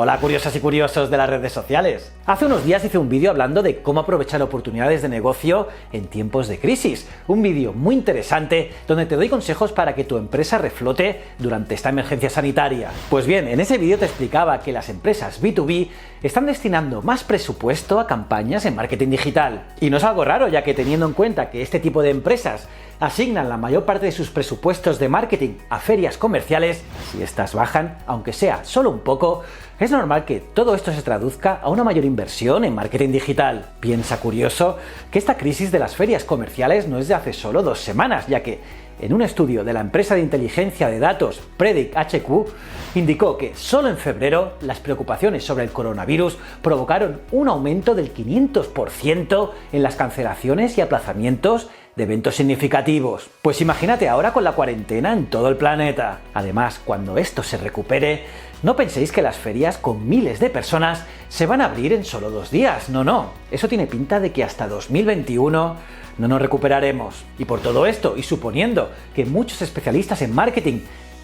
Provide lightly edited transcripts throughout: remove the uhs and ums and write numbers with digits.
Hola curiosas y curiosos de las redes sociales. Hace unos días hice un vídeo hablando de cómo aprovechar oportunidades de negocio en tiempos de crisis. Un vídeo muy interesante donde te doy consejos para que tu empresa reflote durante esta emergencia sanitaria. Pues bien, en ese vídeo te explicaba que las empresas B2B están destinando más presupuesto a campañas en marketing digital. Y no es algo raro, ya que teniendo en cuenta que este tipo de empresas asignan la mayor parte de sus presupuestos de marketing a ferias comerciales, si estas bajan, aunque sea solo un poco, es normal que todo esto se traduzca a una mayor inversión en marketing digital. Piensa curioso que esta crisis de las ferias comerciales no es de hace solo 2 semanas, ya que en un estudio de la empresa de inteligencia de datos PredictHQ indicó que solo en febrero las preocupaciones sobre el coronavirus provocaron un aumento del 500% en las cancelaciones y aplazamientos de eventos significativos. Pues imagínate ahora con la cuarentena en todo el planeta. Además, cuando esto se recupere, no penséis que las ferias con miles de personas se van a abrir en solo 2 días. No. Eso tiene pinta de que hasta 2021 no nos recuperaremos. Y por todo esto, y suponiendo que muchos especialistas en marketing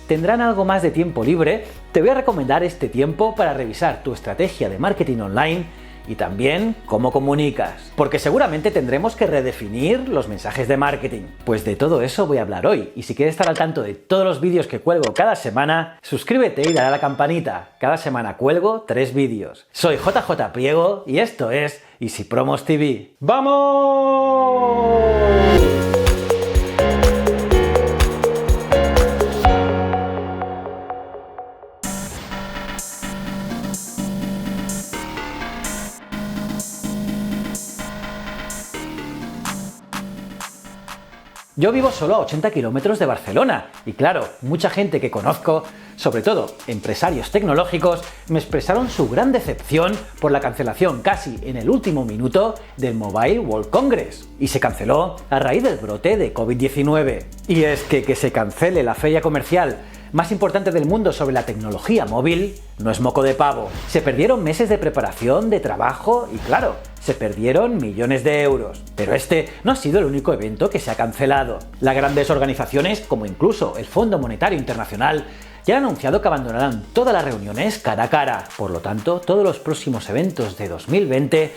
tendrán algo más de tiempo libre, te voy a recomendar este tiempo para revisar tu estrategia de marketing online y también cómo comunicas, porque seguramente tendremos que redefinir los mensajes de marketing. Pues de todo eso voy a hablar hoy, y si quieres estar al tanto de todos los vídeos que cuelgo cada semana, suscríbete y dale a la campanita. Cada semana cuelgo 3 vídeos. Soy JJ Priego y esto es Easy Promos TV. ¡Vamos! Yo vivo solo a 80 kilómetros de Barcelona y claro, mucha gente que conozco, sobre todo empresarios tecnológicos, me expresaron su gran decepción por la cancelación casi en el último minuto del Mobile World Congress. Y se canceló a raíz del brote de COVID-19. Y es que se cancele la feria comercial más importante del mundo sobre la tecnología móvil no es moco de pavo. Se perdieron meses de preparación, de trabajo y claro, se perdieron millones de euros. Pero este no ha sido el único evento que se ha cancelado. Las grandes organizaciones, como incluso el Fondo Monetario Internacional, ya han anunciado que abandonarán todas las reuniones cara a cara. Por lo tanto, todos los próximos eventos de 2020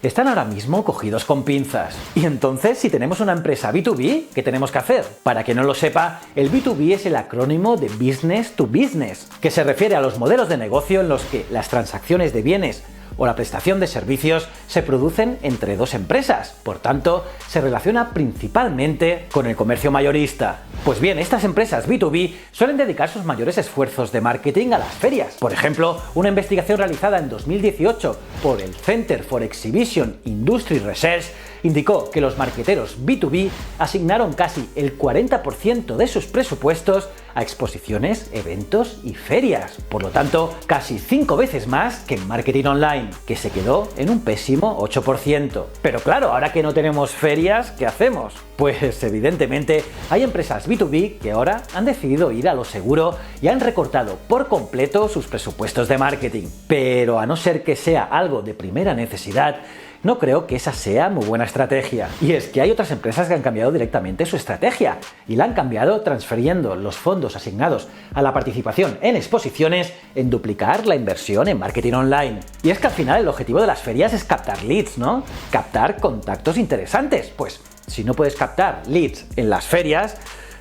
están ahora mismo cogidos con pinzas. Y entonces, si tenemos una empresa B2B, ¿qué tenemos que hacer? Para quien no lo sepa, el B2B es el acrónimo de Business to Business, que se refiere a los modelos de negocio en los que las transacciones de bienes o la prestación de servicios se producen entre 2 empresas. Por tanto, se relaciona principalmente con el comercio mayorista. Pues bien, estas empresas B2B suelen dedicar sus mayores esfuerzos de marketing a las ferias. Por ejemplo, una investigación realizada en 2018 por el Center for Exhibition Industry Research indicó que los marketeros B2B asignaron casi el 40% de sus presupuestos a exposiciones, eventos y ferias. Por lo tanto, casi 5 veces más que en marketing online, que se quedó en un pésimo 8%. Pero claro, ahora que no tenemos ferias, ¿qué hacemos? Pues evidentemente hay empresas B2B que ahora han decidido ir a lo seguro y han recortado por completo sus presupuestos de marketing. Pero a no ser que sea algo de primera necesidad, no creo que esa sea muy buena estrategia. Y es que hay otras empresas que han cambiado directamente su estrategia y la han cambiado transfiriendo los fondos asignados a la participación en exposiciones en duplicar la inversión en marketing online. Y es que al final el objetivo de las ferias es captar leads, ¿no? Captar contactos interesantes. Pues si no puedes captar leads en las ferias,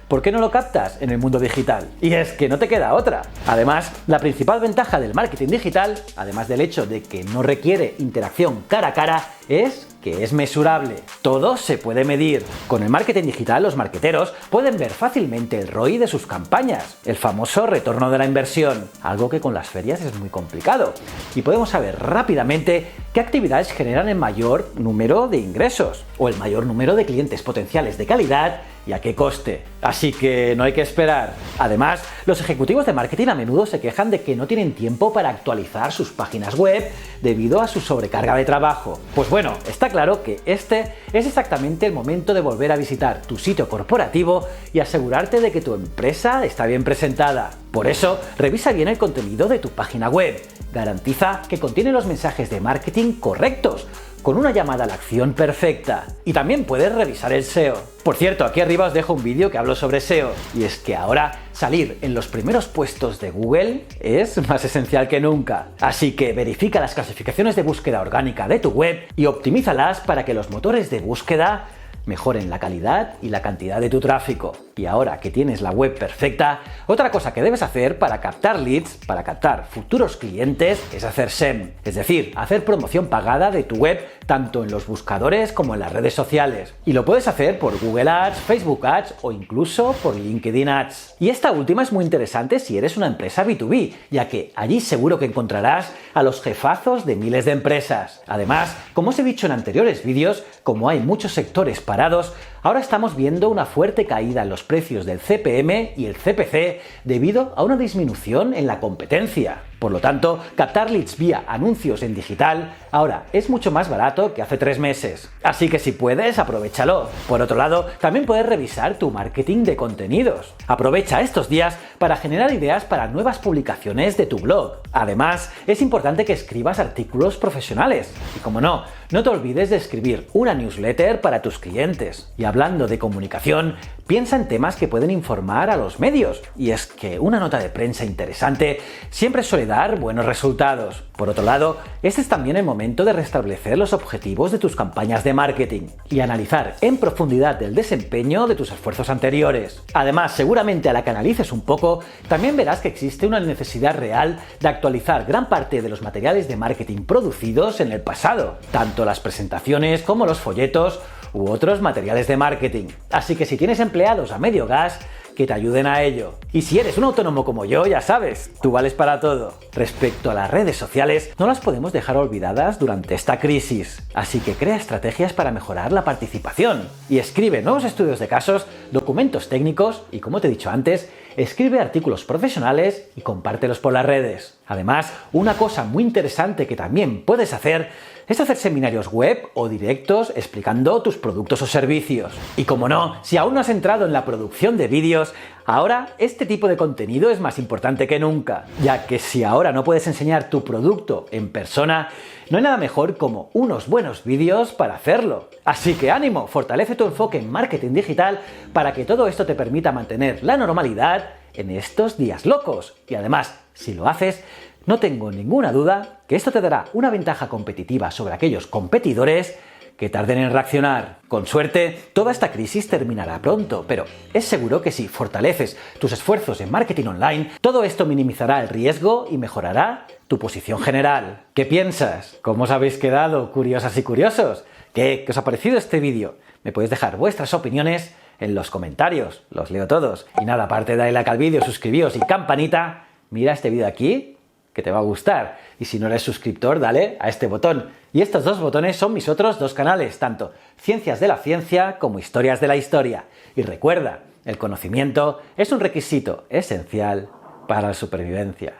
¿por qué no lo captas en el mundo digital? Y es que no te queda otra. Además, la principal ventaja del marketing digital, además del hecho de que no requiere interacción cara a cara, es que es mesurable. Todo se puede medir. Con el marketing digital, los marketeros pueden ver fácilmente el ROI de sus campañas, el famoso retorno de la inversión, algo que con las ferias es muy complicado. Y podemos saber rápidamente qué actividades generan el mayor número de ingresos o el mayor número de clientes potenciales de calidad y a qué coste. Así que no hay que esperar. Además, los ejecutivos de marketing a menudo se quejan de que no tienen tiempo para actualizar sus páginas web debido a su sobrecarga de trabajo. Pues bueno, está claro que este es exactamente el momento de volver a visitar tu sitio corporativo y asegurarte de que tu empresa está bien presentada. Por eso, revisa bien el contenido de tu página web. Garantiza que contiene los mensajes de marketing correctos, con una llamada a la acción perfecta. Y también puedes revisar el SEO. Por cierto, aquí arriba os dejo un vídeo que hablo sobre SEO, y es que ahora salir en los primeros puestos de Google es más esencial que nunca. Así que verifica las clasificaciones de búsqueda orgánica de tu web y optimízalas para que los motores de búsqueda mejoren la calidad y la cantidad de tu tráfico. Y ahora que tienes la web perfecta, otra cosa que debes hacer para captar leads, para captar futuros clientes, es hacer SEM, es decir, hacer promoción pagada de tu web tanto en los buscadores como en las redes sociales. Y lo puedes hacer por Google Ads, Facebook Ads o incluso por LinkedIn Ads. Y esta última es muy interesante si eres una empresa B2B, ya que allí seguro que encontrarás a los jefazos de miles de empresas. Además, como os he dicho en anteriores vídeos, como hay muchos sectores parados, ahora estamos viendo una fuerte caída en los precios del CPM y el CPC debido a una disminución en la competencia. Por lo tanto, captar leads vía anuncios en digital ahora es mucho más barato que hace 3 meses. Así que si puedes, aprovéchalo. Por otro lado, también puedes revisar tu marketing de contenidos. Aprovecha estos días para generar ideas para nuevas publicaciones de tu blog. Además, es importante que escribas artículos profesionales. Y como no te olvides de escribir una newsletter para tus clientes. Y hablando de comunicación, piensa en temas que pueden informar a los medios. Y es que una nota de prensa interesante siempre suele dar buenos resultados. Por otro lado, este es también el momento de restablecer los objetivos de tus campañas de marketing y analizar en profundidad el desempeño de tus esfuerzos anteriores. Además, seguramente a la que analices un poco, también verás que existe una necesidad real de actualizar gran parte de los materiales de marketing producidos en el pasado, tanto las presentaciones como los folletos u otros materiales de marketing. Así que si tienes empleados a medio gas, que te ayuden a ello. Y si eres un autónomo como yo, ya sabes, tú vales para todo. Respecto a las redes sociales, no las podemos dejar olvidadas durante esta crisis. Así que crea estrategias para mejorar la participación. Y escribe nuevos estudios de casos, documentos técnicos y, como te he dicho antes, escribe artículos profesionales y compártelos por las redes. Además, una cosa muy interesante que también puedes hacer es hacer seminarios web o directos explicando tus productos o servicios. Y como no, si aún no has entrado en la producción de vídeos, ahora este tipo de contenido es más importante que nunca, ya que si ahora no puedes enseñar tu producto en persona, no hay nada mejor como unos buenos vídeos para hacerlo. Así que ánimo, fortalece tu enfoque en marketing digital para que todo esto te permita mantener la normalidad en estos días locos. Y además, si lo haces, no tengo ninguna duda que esto te dará una ventaja competitiva sobre aquellos competidores que tarden en reaccionar. Con suerte, toda esta crisis terminará pronto, pero es seguro que si fortaleces tus esfuerzos en marketing online, todo esto minimizará el riesgo y mejorará tu posición general. ¿Qué piensas? ¿Cómo os habéis quedado, curiosas y curiosos? ¿Qué os ha parecido este vídeo? Me podéis dejar vuestras opiniones en los comentarios, los leo todos. Y nada, aparte de darle like al vídeo, suscribíos y campanita, mira este vídeo aquí, que te va a gustar. Y si no eres suscriptor, dale a este botón. Y estos dos botones son mis otros dos canales, tanto Ciencias de la Ciencia como Historias de la Historia. Y recuerda, el conocimiento es un requisito esencial para la supervivencia.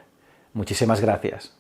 Muchísimas gracias.